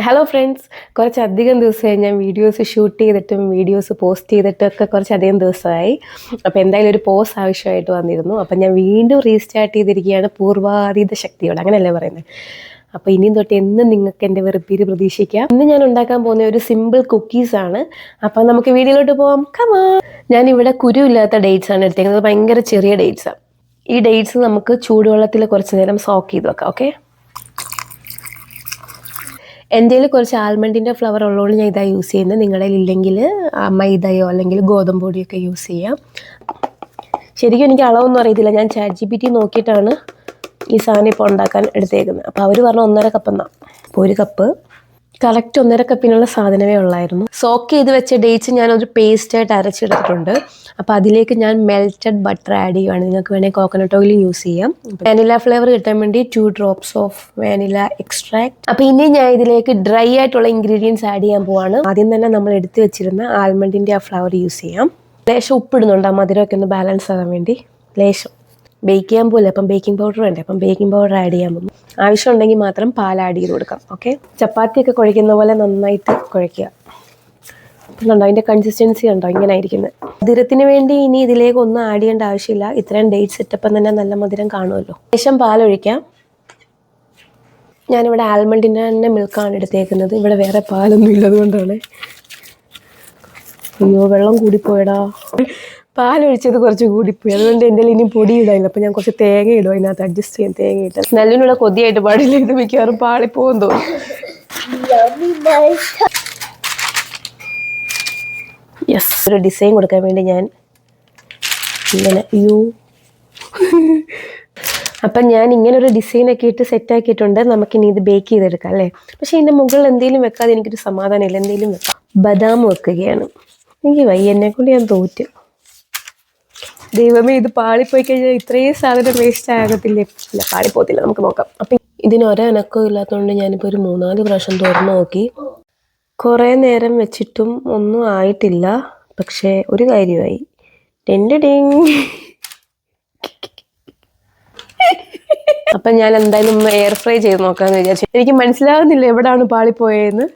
Hello friends, കുറച്ചധികം ദിവസമായി ഞാൻ വീഡിയോസ് ഷൂട്ട് ചെയ്തിട്ടും വീഡിയോസ് പോസ്റ്റ് ചെയ്തിട്ടൊക്കെ കുറച്ചധികം ദിവസമായി. അപ്പോൾ എന്തായാലും ഒരു പോസ് ആവശ്യമായിട്ട് വന്നിരുന്നു. അപ്പം ഞാൻ വീണ്ടും റീസ്റ്റാർട്ട് ചെയ്തിരിക്കുകയാണ് പൂർവാതീത ശക്തിയോടെ, അങ്ങനെയല്ലേ പറയുന്നത്. അപ്പോൾ ഇനിയും തൊട്ട് എന്നും നിങ്ങൾക്ക് എൻ്റെ വെറുപ്പീര് പ്രതീക്ഷിക്കാം. ഇന്ന് ഞാൻ ഉണ്ടാക്കാൻ പോകുന്ന ഒരു സിമ്പിൾ കുക്കീസാണ്. അപ്പം നമുക്ക് വീഡിയോയിലോട്ട് പോകാം. കമാ. ഞാനിവിടെ കുരുവില്ലാത്ത ഡേറ്റ്സ് ആണ് എടുത്തേക്കുന്നത്, ഭയങ്കര ചെറിയ ഡേറ്റ്സാണ്. ഈ ഡേറ്റ്സ് നമുക്ക് ചൂടുവെള്ളത്തിൽ കുറച്ച് നേരം സോക്ക് ചെയ്ത് വെക്കാം. ഓക്കെ, എൻ്റെ കയ്യിൽ കുറച്ച് ആൽമണ്ടിൻ്റെ ഫ്ലവർ ഉള്ളതുകൊണ്ട് ഞാൻ ഇതാണ് യൂസ് ചെയ്യുന്നത്. നിങ്ങളുടെ ഇല്ലെങ്കിൽ മൈദയോ അല്ലെങ്കിൽ ഗോതമ്പ് പൊടിയൊക്കെ യൂസ് ചെയ്യാം. ശരിക്കും എനിക്ക് അളവൊന്നും അറിയത്തില്ല, ഞാൻ ChatGPT നോക്കിയിട്ടാണ് ഈ സാധനം ഇപ്പോൾ ഉണ്ടാക്കാൻ എടുത്തേക്കുന്നത്. അപ്പോൾ അവർ പറഞ്ഞു 1.5 കപ്പ് എന്നാണ്. അപ്പോൾ 1 കപ്പ് കറക്റ്റ് 1.5 കപ്പിനുള്ള സാധനമേ ഉള്ളായിരുന്നു. സോക്ക് ചെയ്ത് വെച്ച ഡേറ്റ്സ് ഞാനൊരു പേസ്റ്റായിട്ട് അരച്ചെടുത്തിട്ടുണ്ട്. അപ്പോൾ അതിലേക്ക് ഞാൻ മെൽറ്റഡ് ബട്ടർ ആഡ് ചെയ്യുകയാണ്. നിങ്ങൾക്ക് വേണമെങ്കിൽ കോക്കനട്ട് ഓയിൽ യൂസ് ചെയ്യാം. വാനില ഫ്ലേവർ കിട്ടാൻ വേണ്ടി 2 drops ഓഫ് വാനില എക്സ്ട്രാക്ട്. അപ്പോൾ ഇനി ഞാൻ ഇതിലേക്ക് ഡ്രൈ ആയിട്ടുള്ള ഇൻഗ്രീഡിയൻസ് ആഡ് ചെയ്യാൻ പോവാണ്. ആദ്യം തന്നെ നമ്മൾ എടുത്ത് വെച്ചിരുന്ന ആൽമണ്ടിൻ്റെ ആ ഫ്ലവർ യൂസ് ചെയ്യാം. ലേശം ഉപ്പിടുന്നുണ്ട്, ആ മധുരമൊക്കെ ഒന്ന് ബാലൻസ് ആകാൻ വേണ്ടി. ലേശം ബേക്ക് ചെയ്യാൻ പോലെ, അപ്പം ബേക്കിംഗ് പൗഡർ വേണ്ടേ, അപ്പം ബേക്കിംഗ് പൗഡർ ആഡ് ചെയ്യാൻ പോകും. ആവശ്യമുണ്ടെങ്കിൽ മാത്രം പാൽ ആഡ് ചെയ്ത് കൊടുക്കാം. ഓക്കെ, ചപ്പാത്തിയൊക്കെ കുഴയ്ക്കുന്ന പോലെ നന്നായിട്ട് കുഴയ്ക്കുക. കണ്ടോ അതിൻ്റെ കൺസിസ്റ്റൻസി ഉണ്ടോ, ഇങ്ങനെ ആയിരിക്കുന്നത്. മധുരത്തിന് വേണ്ടി ഇനി ഇതിലേക്ക് ഒന്നും ആഡ് ചെയ്യേണ്ട ആവശ്യമില്ല. ഇത്രയും ഡേറ്റ്സ് ഇട്ടപ്പം തന്നെ നല്ല മധുരം കാണുമല്ലോ. ശേഷം പാലൊഴിക്കാം. ഞാനിവിടെ ആൽമണ്ടിൻ്റെ തന്നെ മിൽക്കാണ് എടുത്തേക്കുന്നത്. ഇവിടെ വേറെ പാലൊന്നും ഇല്ലതുകൊണ്ടാണ്. അയ്യോ, വെള്ളം കൂടിപ്പോയടാ. പാലൊഴിച്ചത് കുറച്ച് കൂടിപ്പോയി, അതുകൊണ്ട് എൻ്റെ ഇനി പൊടി ഇടാനില്ല. അപ്പോൾ ഞാൻ കുറച്ച് തേങ്ങ ഇടും, അതിനകത്ത് അഡ്ജസ്റ്റ് ചെയ്യാൻ തേങ്ങ ഇട്ടാൽ. നല്ലിനുള്ള കൊതിയായിട്ട് പാടില്ല, ഇത് മിക്കവാറും പാളിപ്പോകും തോന്നും. യെസ്, ഒരു ഡിസൈൻ കൊടുക്കാൻ വേണ്ടി ഞാൻ ഇങ്ങനെ അപ്പം ഞാൻ ഇങ്ങനെ ഒരു ഡിസൈനൊക്കെ ഇട്ട് സെറ്റാക്കിയിട്ടുണ്ട്. നമുക്കിനി ഇത് ബേക്ക് ചെയ്തെടുക്കാം അല്ലേ. പക്ഷേ ഇതിൻ്റെ മുകളിൽ എന്തെങ്കിലും വെക്കാതെ എനിക്കൊരു സമാധാനമില്ല. എന്തെങ്കിലും വെക്കാം. ബദാം വെക്കുകയാണ്. എനിക്ക് വയ്യ, എന്നെ കൊണ്ട് ഞാൻ തോറ്റ്. ദൈവമേ, ഇത് പാളിപ്പോയി കഴിഞ്ഞാൽ ഇത്രയും സാധനം വേസ്റ്റ് ആകത്തില്ലേ? ഇല്ല, പാളിപ്പോത്തില്ല. നമുക്ക് നോക്കാം. അപ്പം ഇതിന് ഒരനക്കവും ഇല്ലാത്തതുകൊണ്ട് ഞാനിപ്പോൾ ഒരു 3-4 പ്രാവശ്യം തുറന്ന് നോക്കി. കുറേ നേരം വെച്ചിട്ടും ഒന്നും ആയിട്ടില്ല. പക്ഷേ ഒരു കാര്യമായി. അപ്പം ഞാൻ എന്തായാലും ഒന്ന് എയർ ഫ്രൈ ചെയ്ത് നോക്കാമെന്ന് വിചാരിച്ചു. എനിക്ക് മനസ്സിലാകുന്നില്ല എവിടെയാണ് പാളിപ്പോയതെന്ന്.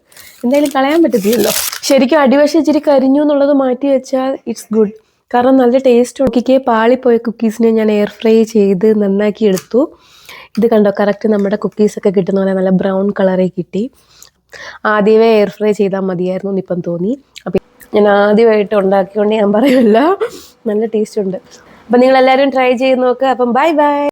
എന്തായാലും കളയാൻ പറ്റത്തില്ലല്ലോ. ശരിക്കും അടിവശം ഇച്ചിരി കരിഞ്ഞു എന്നുള്ളത് മാറ്റി വെച്ചാൽ ഇറ്റ്സ് ഗുഡ്. കാരണം നല്ല ടേസ്റ്റ്. നോക്കിക്കേ, പാളിപ്പോയ കുക്കീസിനെ ഞാൻ എയർ ഫ്രൈ ചെയ്ത് നന്നാക്കി എടുത്തു. ഇത് കണ്ടോ, കറക്റ്റ് നമ്മുടെ കുക്കീസൊക്കെ കിട്ടുന്ന പോലെ നല്ല ബ്രൗൺ കളറിൽ കിട്ടി. ആദ്യമേ എയർ ഫ്രൈ ചെയ്താൽ മതിയായിരുന്നു എന്നിപ്പം തോന്നി. അപ്പം ഞാൻ ആദ്യമായിട്ട് ഉണ്ടാക്കിക്കൊണ്ട് ഞാൻ പറയുമല്ല, നല്ല ടേസ്റ്റ് ഉണ്ട്. അപ്പം നിങ്ങളെല്ലാവരും ട്രൈ ചെയ്ത് നോക്കുക. അപ്പം ബൈ ബൈ.